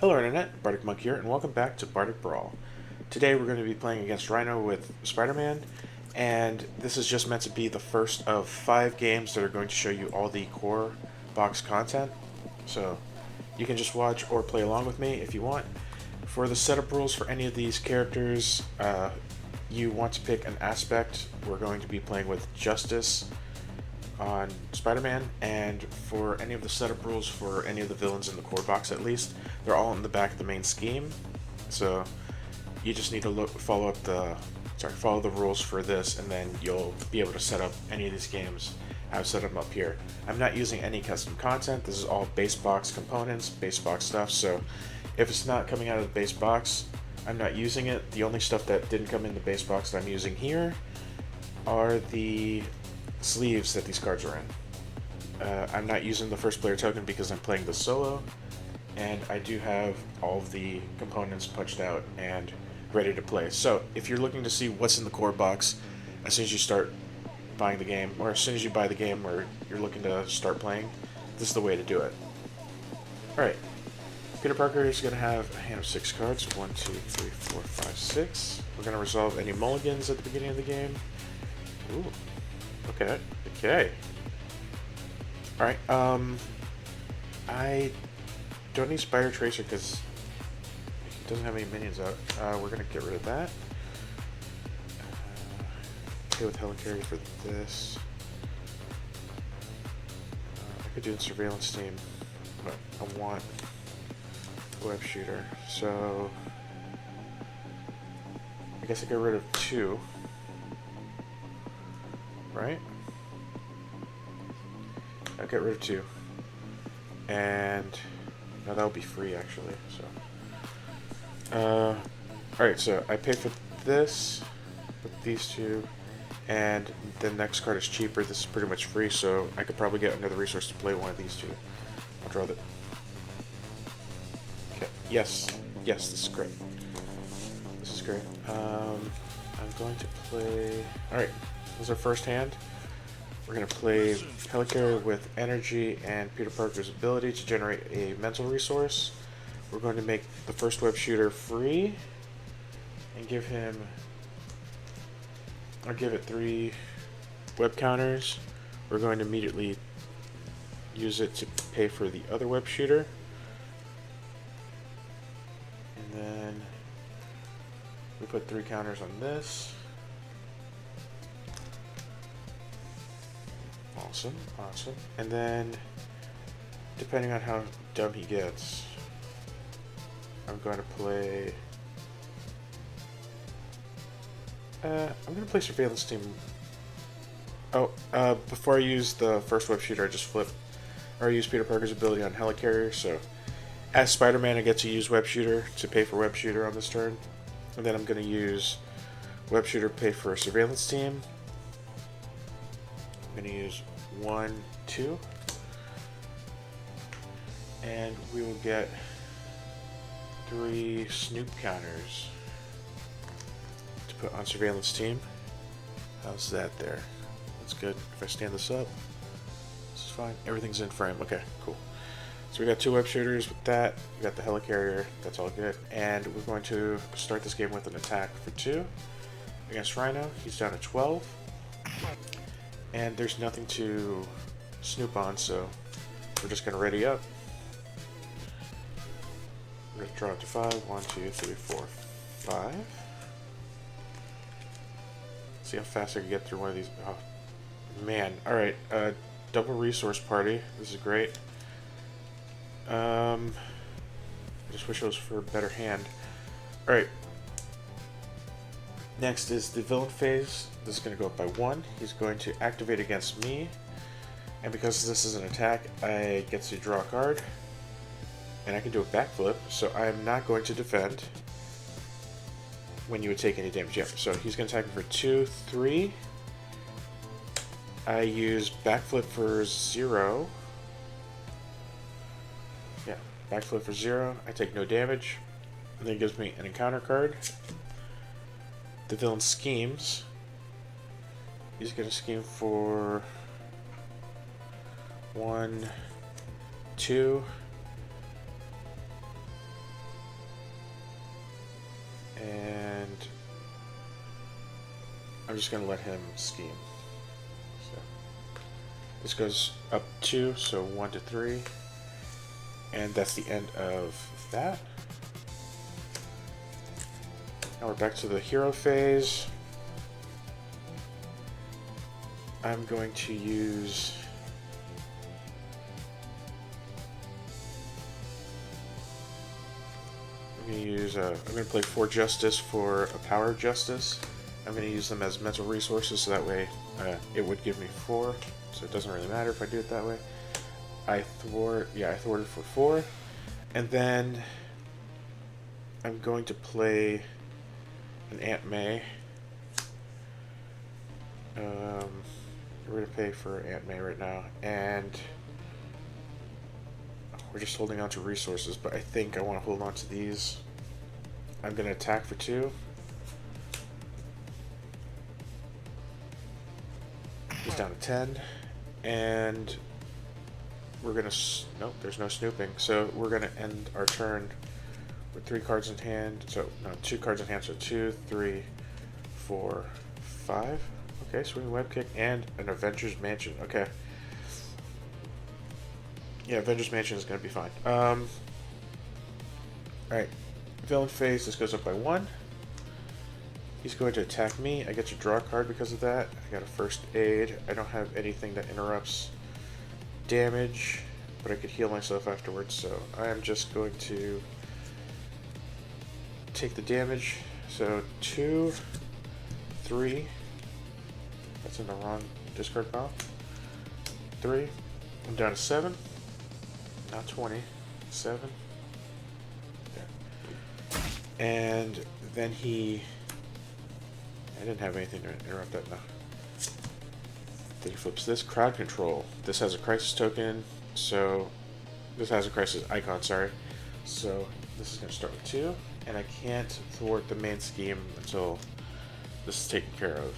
Hello Internet, Bardic Monk here, and welcome back to Bardic Brawl. Today we're going to be playing against Rhino with Spider-Man, and this is just meant to be the first of 5 games that are going to show you all the core box content. So you can just watch or play along with me if you want. For the setup rules for any of these characters, you want to pick an aspect. We're going to be playing with Justice on Spider-Man, and for any of the setup rules for any of the villains in the core box, at least, they're all in the back of the main scheme. So you just need to follow the rules for this, and then you'll be able to set up any of these games. I've set them up here. I'm not using any custom content. This is all base box components, base box stuff. So if it's not coming out of the base box, I'm not using it. The only stuff that didn't come in the base box that I'm using here are the sleeves that these cards are in. I'm not using the first player token because I'm playing this solo, and I do have all of the components punched out and ready to play. So if you're looking to see what's in the core box as soon as you start buying the game, or as soon as you buy the game or you're looking to start playing, this is the way to do it. Alright, Peter Parker is going to have a hand of 6 cards. 1, 2, 3, 4, 5, 6. We're going to resolve any mulligans at the beginning of the game. Ooh. Okay. Alright, I don't need Spider Tracer because he doesn't have any minions out. We're gonna get rid of that. Okay with Helicarrier for this. I could do the Surveillance Team, but I want Web Shooter, so I guess I get rid of 2. Right? I'll get rid of 2. And no, that'll be free actually. So alright, so I pay for this with these 2, and the next card is cheaper. This is pretty much free, so I could probably get another resource to play one of these 2. I'll draw that. Okay. Yes, this is great. This is great. I'm going to play. Alright. This is our first hand. We're going to play Helicarrier with energy and Peter Parker's ability to generate a mental resource. We're going to make the first web shooter free and give it 3 web counters. We're going to immediately use it to pay for the other web shooter. And then we put 3 counters on this. Awesome. And then, depending on how dumb he gets, I'm going to play. I'm going to play Surveillance Team. Oh, before I use the first web shooter, I just use Peter Parker's ability on Helicarrier. So, as Spider-Man, I get to use web shooter to pay for web shooter on this turn, and then I'm going to use web shooter to pay for Surveillance Team. I'm going to use 1, 2, and we will get 3 snoop counters to put on Surveillance Team. How's that there? That's good. If I stand this up, this is fine. Everything's in frame. Okay, cool. So we got 2 web shooters with that. We got the Helicarrier. That's all good. And we're going to start this game with an attack for 2 against Rhino. He's down to 12. And there's nothing to snoop on, so we're just going to ready up. We're going to draw it to 5. 1, 2, 3, 4, 5. See how fast I can get through one of these. Oh, man. Alright, double resource party. This is great. I just wish it was for a better hand. Alright. Next is the villain phase. This is going to go up by 1. He's going to activate against me, and because this is an attack, I get to draw a card, and I can do a backflip, so I'm not going to defend when you would take any damage. Yeah, so he's going to attack me for 2, 3. I use backflip for 0. Yeah, backflip for 0. I take no damage, and then it gives me an encounter card. The villain schemes, He's gonna scheme for 1, 2, and I'm just gonna let him scheme. So this goes up 2, so 1 to 3, and that's the end of that. Now we're back to the hero phase. I'm going to use I'm going to play 4 Justice for a Power Justice. I'm going to use them as mental resources, so that way it would give me 4, so it doesn't really matter if I do it that way. I thwarted for 4, and then I'm going to play an Aunt May. We're going to pay for Aunt May right now, and we're just holding on to resources, but I think I want to hold on to these. I'm going to attack for 2. He's down to 10, and we're going to... Nope, there's no snooping. So we're going to end our turn with 3 cards in hand. So, no, 2 cards in hand, so 2, 3, 4, 5. Okay, swing web kick and an Avengers Mansion. Okay. Yeah, Avengers Mansion is going to be fine. Alright. Villain phase, this goes up by 1. He's going to attack me. I get to draw a card because of that. I got a first aid. I don't have anything that interrupts damage, but I could heal myself afterwards, so I am just going to take the damage. So 2, 3. That's in the wrong discard pile. 3. I'm down to 7. Not 20. 7. Yeah. And then I didn't have anything to interrupt that, no. Then he flips this. Crowd control. This has a crisis token, so... This has a crisis icon, sorry. So this is going to start with 2, and I can't thwart the main scheme until this is taken care of.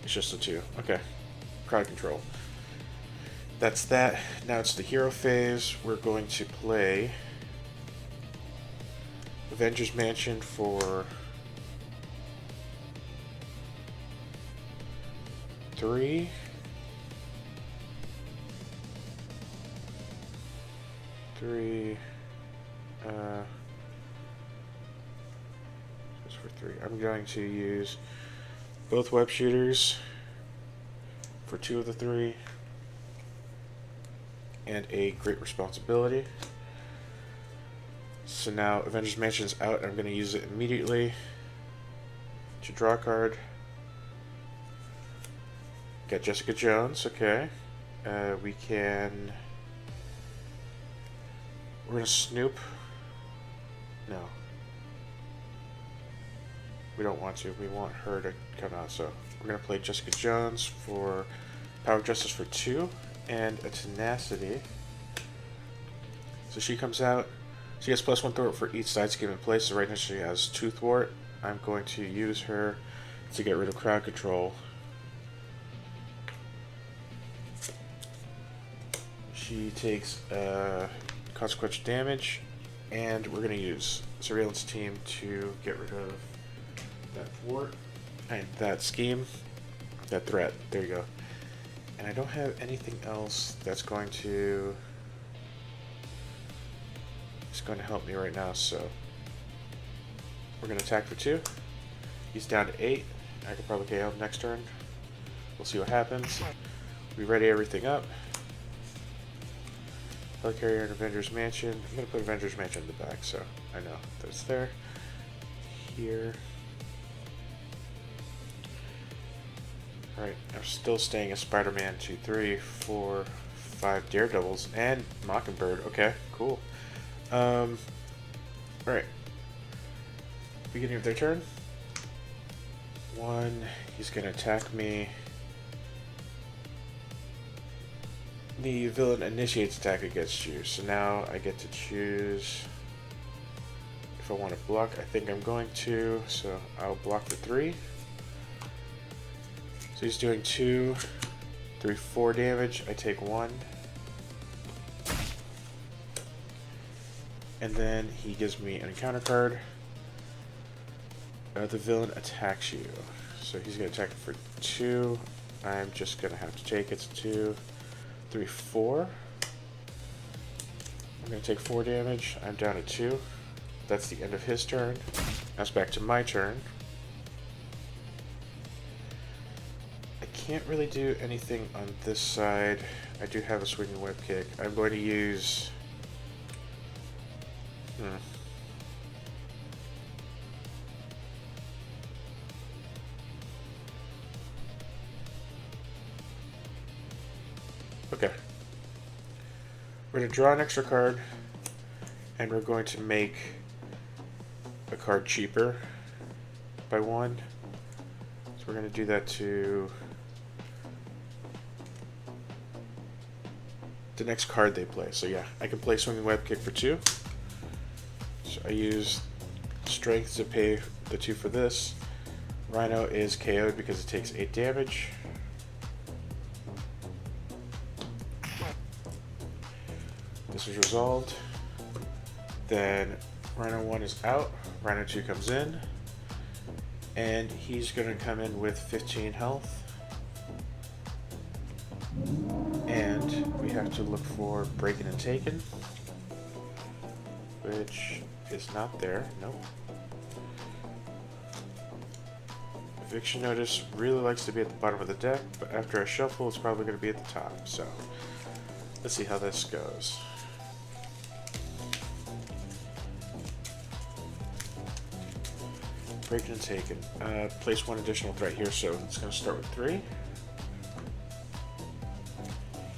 It's just a 2. Okay. Crowd control. That's that. Now it's the hero phase. We're going to play Avengers Mansion for 3. 3. Just for 3. I'm going to use both web shooters for 2 of the 3, and a great responsibility. So now Avengers Mansion is out, and I'm going to use it immediately to draw a card. Got Jessica Jones, okay. We're going to snoop. No. We don't want to. We want her to come out. So we're going to play Jessica Jones for Power Justice for 2 and a Tenacity. So she comes out. She gets +1 thwart for each side scheme in place. So right now she has 2 thwart. I'm going to use her to get rid of crowd control. She takes consequential damage, and we're going to use Surveillance Team to get rid of that thwart and that scheme, that threat. There you go. And I don't have anything else that's going to help me right now, so we're going to attack for 2. He's down to 8. I could probably KO him next turn. We'll see what happens. We ready everything up. Helicarrier and Avengers Mansion. I'm going to put Avengers Mansion in the back, so I know that's there. Here. Alright, I'm still staying as Spider-Man 2, 3, 4, 5 Daredevils, and Mockingbird. Okay, cool. Alright. Beginning of their turn. 1, he's going to attack me. The villain initiates attack against you, so now I get to choose if I want to block. I think I'm going to, so I'll block the 3. So he's doing 2, 3, 4 damage. I take 1. And then he gives me an encounter card. The villain attacks you. So he's going to attack for 2. I'm just going to have to take it. 2, 3, 4. I'm going to take 4 damage. I'm down to 2. That's the end of his turn. Now it's back to my turn. I can't really do anything on this side. I do have a swinging web kick. I'm going to use... Okay. We're going to draw an extra card, and we're going to make a card cheaper by 1. So we're going to do that to the next card they play. So yeah, I can play Swinging Web Kick for 2. So I use Strength to pay the 2 for this. Rhino is KO'd because it takes 8 damage. This is resolved. Then Rhino 1 is out. Rhino 2 comes in. And he's going to come in with 15 health. And we have to look for Breaking and Taken, which is not there. Nope. Eviction Notice really likes to be at the bottom of the deck, but after I shuffle, it's probably going to be at the top. So let's see how this goes. Breaking and Taken. Place 1 additional threat here, so it's going to start with 3.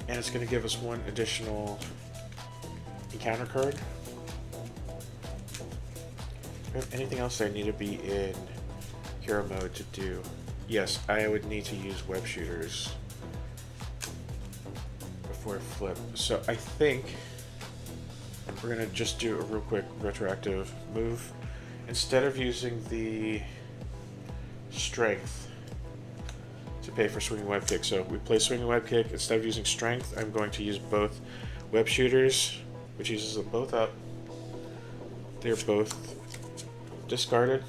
And it's going to give us 1 additional encounter card. Do I have anything else I need to be in hero mode to do? Yes, I would need to use web shooters before I flip. So I think we're going to just do a real quick retroactive move. Instead of using the Strength to pay for Swinging Web Kick, so we play Swinging Web Kick. Instead of using Strength, I'm going to use both Web Shooters, which uses them both up. They're both discarded.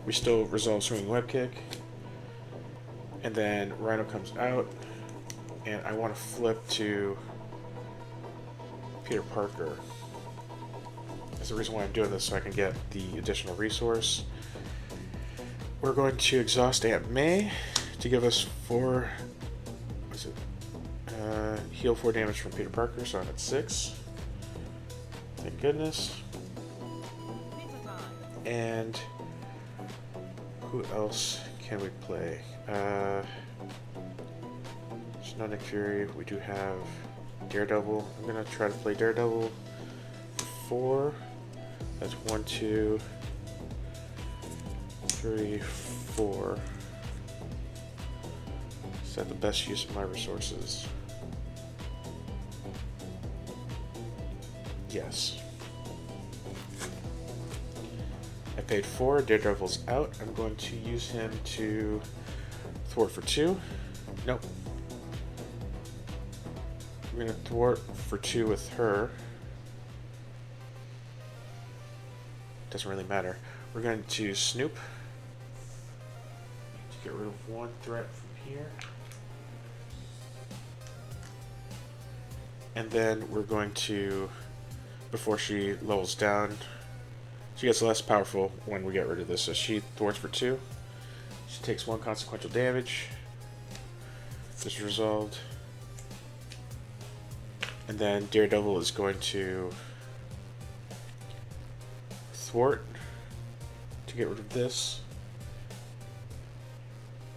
We still resolve Swinging Web Kick. And then Rhino comes out, and I want to flip to Peter Parker. That's the reason why I'm doing this, so I can get the additional resource. We're going to exhaust Aunt May to give us 4. What's it? Heal 4 damage from Peter Parker, so I'm at 6. Thank goodness. And who else can we play? There's no Nick Fury. We do have Daredevil. I'm gonna try to play Daredevil for 4. That's 1, 2, 3, 4. Is that the best use of my resources? Yes. I paid 4. Daredevil's out. I'm going to use him to thwart for 2. Nope. We're going to thwart for 2 with her. Doesn't really matter. We're going to snoop to get rid of 1 threat from here. And then we're going to, before she levels down, she gets less powerful when we get rid of this. So she thwarts for 2. She takes 1 consequential damage. This is resolved. And then Daredevil is going to thwart to get rid of this.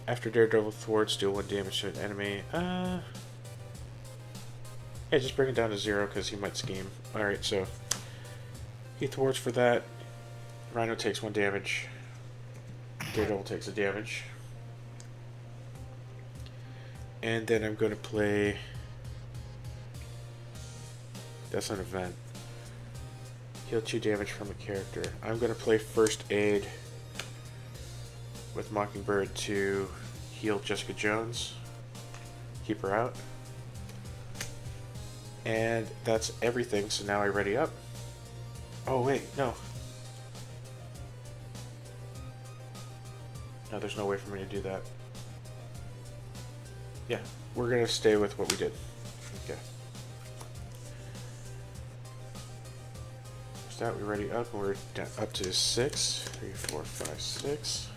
After Daredevil thwarts, deal 1 damage to an enemy. Yeah, just bring it down to 0 because he might scheme. Alright, so he thwarts for that. Rhino takes 1 damage. Daredevil takes a damage. And then I'm going to play... That's an event. Heal 2 damage from a character. I'm going to play First Aid with Mockingbird to heal Jessica Jones. Keep her out. And that's everything, so now I ready up. Oh wait, no. No, there's no way for me to do that. Yeah, we're gonna stay with what we did. Okay. So that we ready up, and we're up to 6. 3, 4, 5, 6.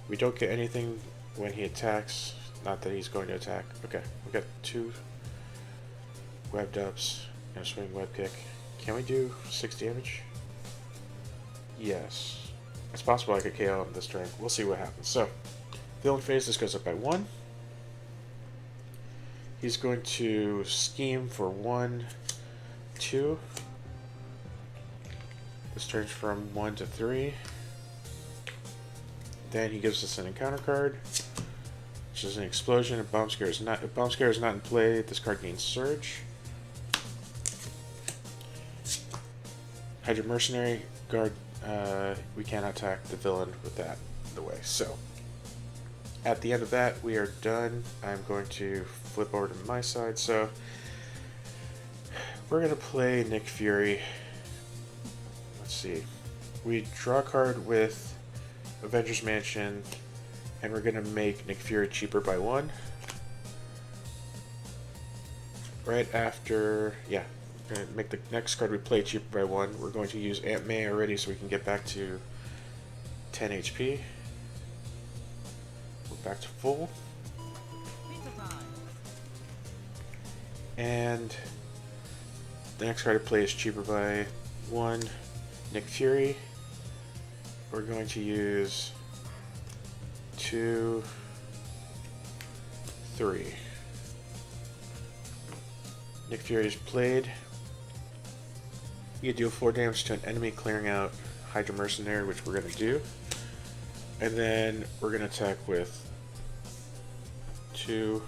We don't get anything when he attacks. Not that he's going to attack. Okay, we got 2 webbed ups and a swing web kick. Can we do 6 damage? Yes. It's possible I could KO him this turn. We'll see what happens. So, villain phase, this goes up by 1. He's going to scheme for 1, 2. This turns from 1 to 3. Then he gives us an encounter card, which is an explosion. If bomb scare is not in play, this card gains surge. Hydra Mercenary Guard. We cannot attack the villain with that in the way. So, at the end of that, we are done. I'm going to flip over to my side. So, we're going to play Nick Fury. Let's see. We draw a card with Avengers Mansion, and we're going to make Nick Fury cheaper by 1. Right after, yeah. We're going to make the next card we play cheaper by 1. We're going to use Aunt May already so we can get back to 10 HP. We're back to full. And the next card I play is cheaper by 1. Nick Fury. We're going to use 2, 3. Nick Fury is played. You deal 4 damage to an enemy, clearing out Hydra Mercenary, which we're going to do. And then we're going to attack with 2,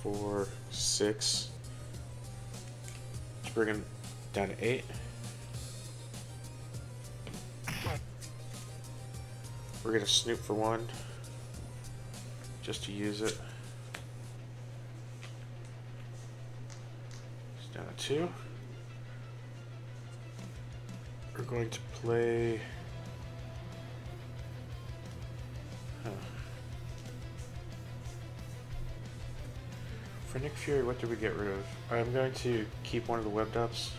4, 6. Let's bring him down to 8. We're going to snoop for 1, just to use it. It's down to 2. We're going to play... For Nick Fury, what did we get rid of? I'm going to keep one of the webbed ups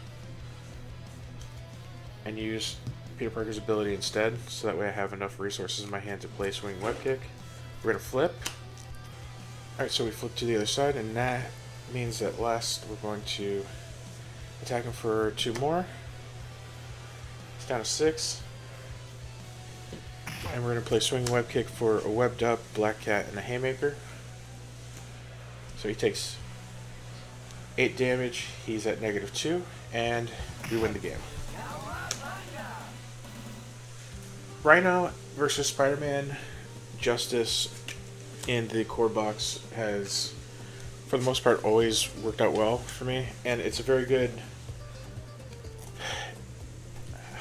and use Peter Parker's ability instead, so that way I have enough resources in my hand to play swing web kick. We're going to flip. Alright, so we flip to the other side, and that means that last we're going to attack him for 2 more. It's down to 6. And we're going to play swing web kick for a webbed up Black Cat and a Haymaker. So he takes 8 damage, he's at -2, and we win the game. Rhino versus Spider-Man. Justice in the core box has, for the most part, always worked out well for me, and it's a very good,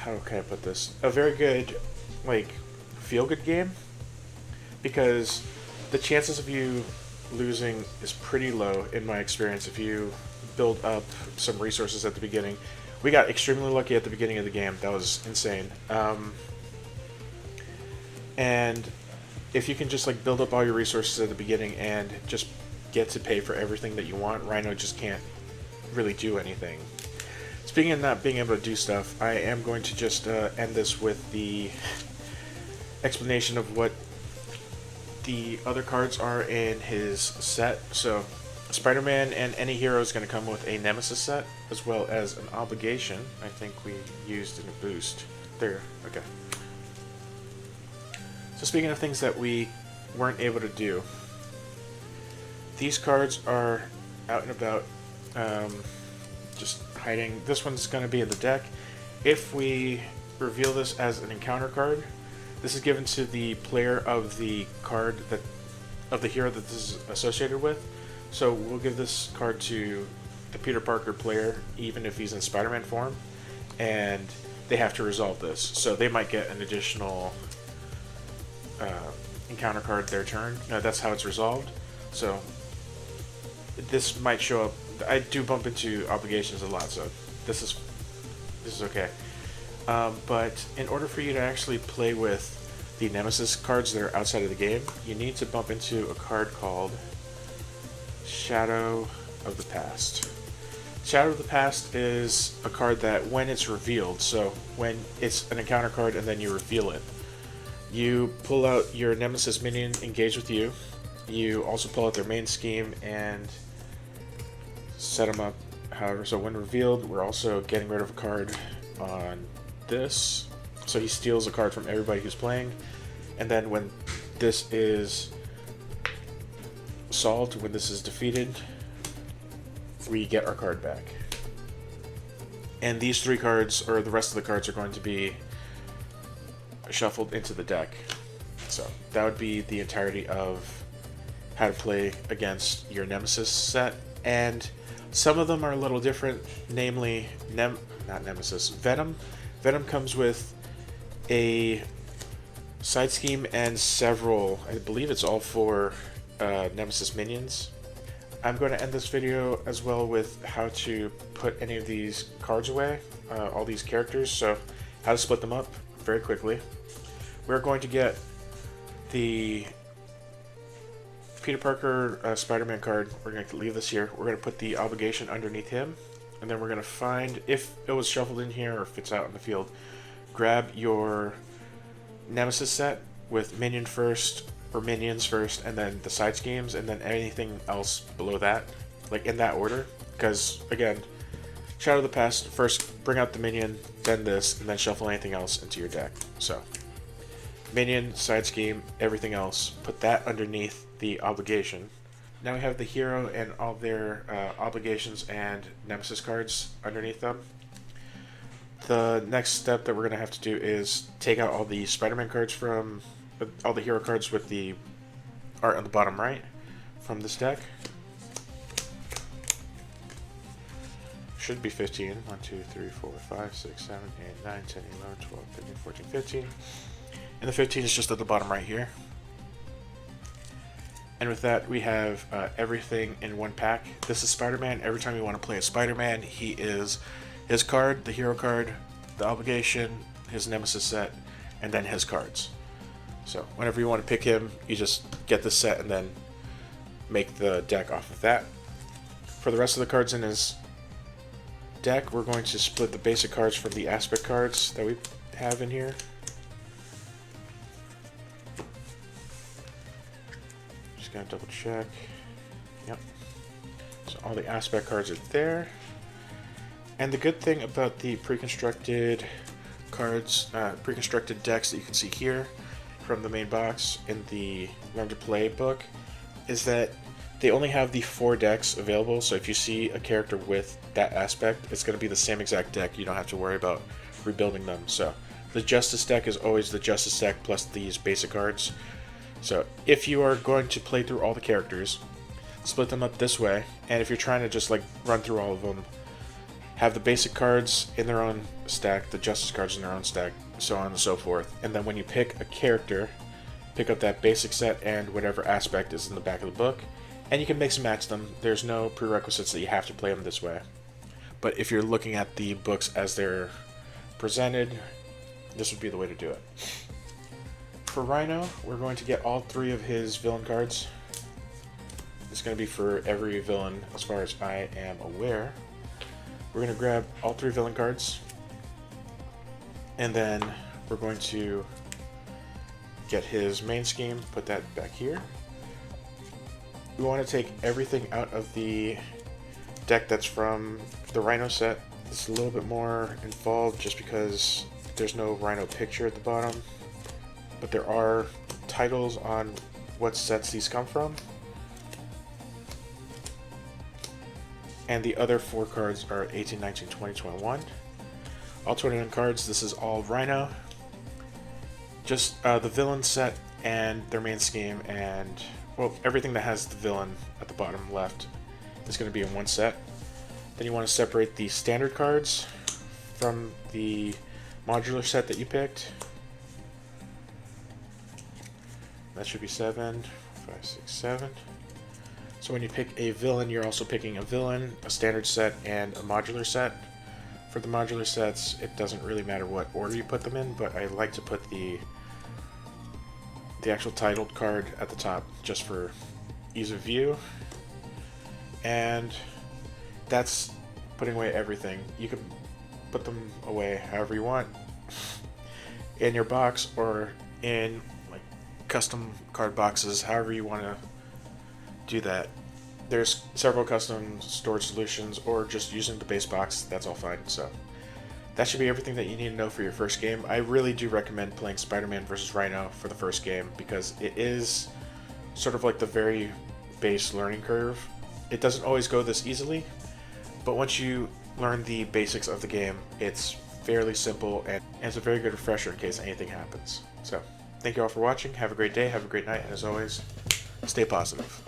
how can I put this? A very good, like, feel-good game, because the chances of you losing is pretty low in my experience if you build up some resources at the beginning. We got extremely lucky at the beginning of the game. That was insane. And if you can just like build up all your resources at the beginning and just get to pay for everything that you want, Rhino just can't really do anything. Speaking of not being able to do stuff, I am going to just end this with the explanation of what the other cards are in his set. So Spider-Man and any hero is going to come with a Nemesis set, as well as an obligation. I think we used in a boost. There, okay. So speaking of things that we weren't able to do, these cards are out and about, just hiding. This one's going to be in the deck. If we reveal this as an encounter card, this is given to the player of the card that, of the hero that this is associated with. So we'll give this card to the Peter Parker player, even if he's in Spider-Man form, and they have to resolve this. So they might get an additional encounter card their turn. That's how it's resolved. So this might show up. I do bump into obligations a lot, so this is okay. But in order for you to actually play with the Nemesis cards that are outside of the game, you need to bump into a card called Shadow of the Past. Shadow of the Past is a card that when it's revealed, so when it's an encounter card and then you reveal it, you pull out your Nemesis minion, engage with you. You also pull out their main scheme and set them up. However, so when revealed, we're also getting rid of a card on this. So he steals a card from everybody who's playing. And then when this is solved, when this is defeated, we get our card back. And these three cards, or the rest of the cards, are going to be shuffled into the deck. So that would be the entirety of how to play against your Nemesis set. And some of them are a little different, namely not Nemesis, Venom. Venom comes with a side scheme and several, I believe it's all 4 Nemesis minions. I'm going to end this video as well with how to put any of these cards away, all these characters, so how to split them up very quickly. We're going to get the Peter Parker Spider-Man card. We're going to leave this here. We're going to put the obligation underneath him, and then we're going to find, if it was shuffled in here or if it's out in the field, grab your Nemesis set with minion first, or minions first, and then the side schemes, and then anything else below that, like in that order. Because again, Shadow of the Past, first bring out the minion, then this, and then shuffle anything else into your deck. So minion, side scheme, everything else, put that underneath the obligation. Now we have the hero and all their obligations and Nemesis cards underneath them. The next step that we're going to have to do is take out all the Spider-Man cards from all the hero cards with the art on the bottom right from this deck. Should be 15. 1, 2, 3, 4, 5, 6, 7, 8, 9, 10, 11, 12, 13, 14, 15. And the 15 is just at the bottom right here. And with that, we have everything in one pack. This is Spider-Man. Every time you want to play a Spider-Man, he is his card, the hero card, the obligation, his Nemesis set, and then his cards. So whenever you want to pick him, you just get this set and then make the deck off of that. For the rest of the cards in his deck, we're going to split the basic cards from the aspect cards that we have in here. Just gonna double check. Yep. So all the aspect cards are there. And the good thing about the pre-constructed cards, pre-constructed decks that you can see here from the main box in the Learn to Play book, is that they only have the 4 decks available. So if you see a character with that aspect, it's going to be the same exact deck. You don't have to worry about rebuilding them. So the Justice deck is always the Justice deck plus these basic cards. So if you are going to play through all the characters, split them up this way. And if you're trying to just like run through all of them, have the basic cards in their own stack, the Justice cards in their own stack, so on and so forth. And then when you pick a character, pick up that basic set and whatever aspect is in the back of the book, and you can mix and match them. There's no prerequisites that you have to play them this way. But if you're looking at the books as they're presented, this would be the way to do it. For Rhino, we're going to get all 3 of his villain cards. It's going to be for every villain as far as I am aware. We're going to grab all 3 villain cards, and then we're going to get his main scheme, put that back here. We want to take everything out of the deck that's from the Rhino set. It's a little bit more involved just because there's no Rhino picture at the bottom, but there are titles on what sets these come from. And the other 4 cards are 18, 19, 20, 21. All 21 cards. This is all Rhino. Just the villain set and their main scheme, and well, everything that has the villain at the bottom left is going to be in one set. Then you want to separate the standard cards from the modular set that you picked. That should be 7, 5, 6, 7. So when you pick a villain, you're also picking a villain, a standard set, and a modular set. For the modular sets, it doesn't really matter what order you put them in, but I like to put the actual titled card at the top just for ease of view. And that's putting away everything. You can put them away however you want in your box or in like custom card boxes, however you want to do that. There's several custom storage solutions, or just using the base box, that's all fine. So that should be everything that you need to know for your first game. I really do recommend playing Spider-Man versus Rhino for the first game, because it is sort of like the very base learning curve. It doesn't always go this easily, but once you learn the basics of the game, it's fairly simple, and it's a very good refresher in case anything happens. So thank you all for watching. Have a great day, have a great night, and as always, stay positive.